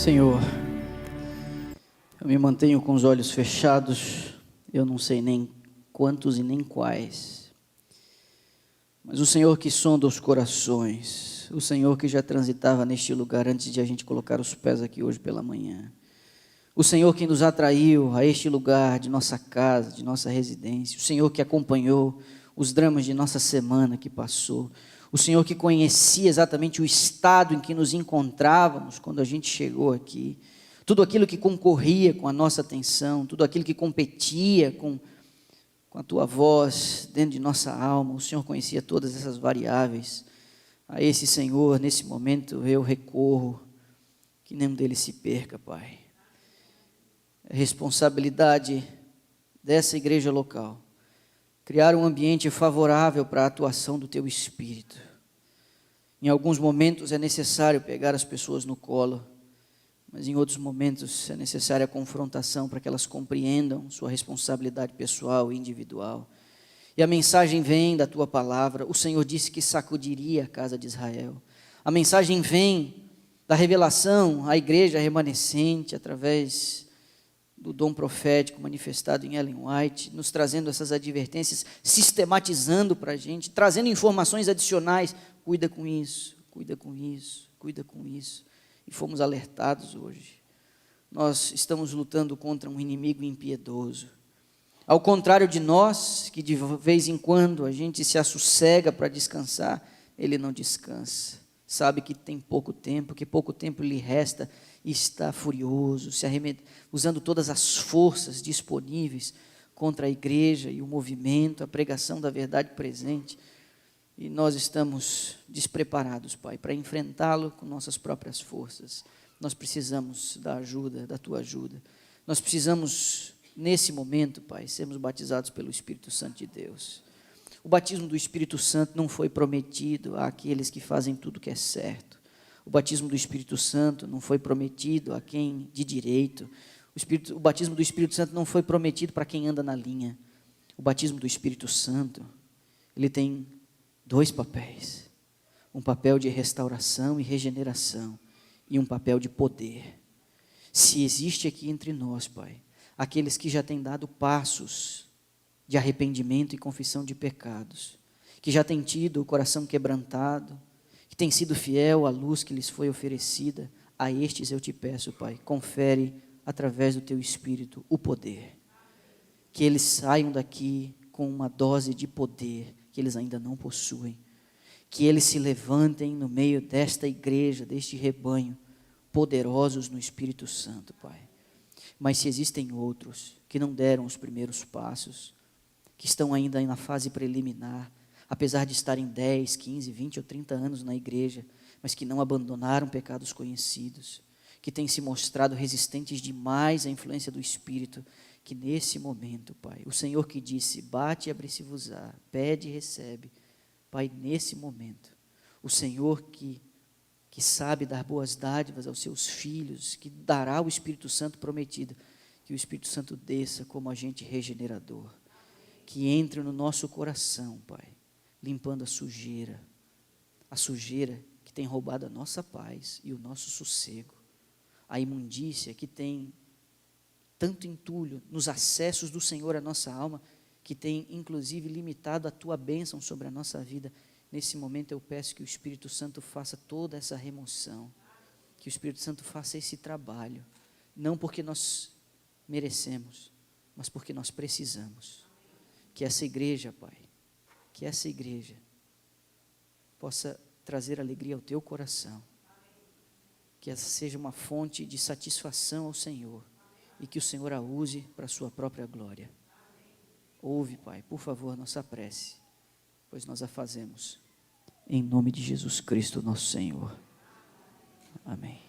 Senhor, eu me mantenho com os olhos fechados, eu não sei nem quantos e nem quais, mas o Senhor que sonda os corações, o Senhor que já transitava neste lugar antes de a gente colocar os pés aqui hoje pela manhã, o Senhor que nos atraiu a este lugar de nossa casa, de nossa residência, o Senhor que acompanhou os dramas de nossa semana que passou, o Senhor que conhecia exatamente o estado em que nos encontrávamos quando a gente chegou aqui, tudo aquilo que concorria com a nossa atenção, tudo aquilo que competia com a Tua voz dentro de nossa alma, o Senhor conhecia todas essas variáveis. A esse Senhor, nesse momento, eu recorro, que nenhum deles se perca, Pai. É responsabilidade dessa igreja local criar um ambiente favorável para a atuação do Teu Espírito. Em alguns momentos é necessário pegar as pessoas no colo, mas em outros momentos é necessária a confrontação para que elas compreendam sua responsabilidade pessoal e individual. E a mensagem vem da Tua palavra. O Senhor disse que sacudiria a casa de Israel. A mensagem vem da revelação à igreja remanescente através do dom profético manifestado em Ellen White, nos trazendo essas advertências, sistematizando para a gente, trazendo informações adicionais. Cuida com isso, cuida com isso, cuida com isso. E fomos alertados hoje. Nós estamos lutando contra um inimigo impiedoso. Ao contrário de nós, que de vez em quando a gente se assossega para descansar, ele não descansa. Sabe que tem pouco tempo, que pouco tempo lhe resta e está furioso, usando todas as forças disponíveis contra a igreja e o movimento, a pregação da verdade presente. E nós estamos despreparados, Pai, para enfrentá-lo com nossas próprias forças. Nós precisamos da ajuda, da Tua ajuda. Nós precisamos, nesse momento, Pai, sermos batizados pelo Espírito Santo de Deus. O batismo do Espírito Santo não foi prometido àqueles que fazem tudo que é certo. O batismo do Espírito Santo não foi prometido a quem de direito. O batismo do Espírito Santo não foi prometido para quem anda na linha. O batismo do Espírito Santo, ele tem dois papéis. Um papel de restauração e regeneração e um papel de poder. Se existe aqui entre nós, Pai, aqueles que já têm dado passos de arrependimento e confissão de pecados, que já têm tido o coração quebrantado, que têm sido fiel à luz que lhes foi oferecida, a estes eu te peço, Pai, confere através do Teu Espírito o poder. Que eles saiam daqui com uma dose de poder que eles ainda não possuem. Que eles se levantem no meio desta igreja, deste rebanho, poderosos no Espírito Santo, Pai. Mas se existem outros que não deram os primeiros passos, que estão ainda na fase preliminar, apesar de estarem 10, 15, 20 ou 30 anos na igreja, mas que não abandonaram pecados conhecidos, que têm se mostrado resistentes demais à influência do Espírito, que nesse momento, Pai, o Senhor que disse, bate e abre-se-vos-á, pede e recebe, Pai, nesse momento, o Senhor que sabe dar boas dádivas aos seus filhos, que dará o Espírito Santo prometido, que o Espírito Santo desça como agente regenerador, que entre no nosso coração, Pai, limpando a sujeira que tem roubado a nossa paz e o nosso sossego, a imundícia que tem tanto entulho nos acessos do Senhor à nossa alma, que tem inclusive limitado a Tua bênção sobre a nossa vida. Nesse momento eu peço que o Espírito Santo faça toda essa remoção, que o Espírito Santo faça esse trabalho, não porque nós merecemos, mas porque nós precisamos. Que essa igreja, Pai, que essa igreja possa trazer alegria ao Teu coração, que essa seja uma fonte de satisfação ao Senhor e que o Senhor a use para a Sua própria glória. Ouve, Pai, por favor, nossa prece, pois nós a fazemos em nome de Jesus Cristo, nosso Senhor. Amém.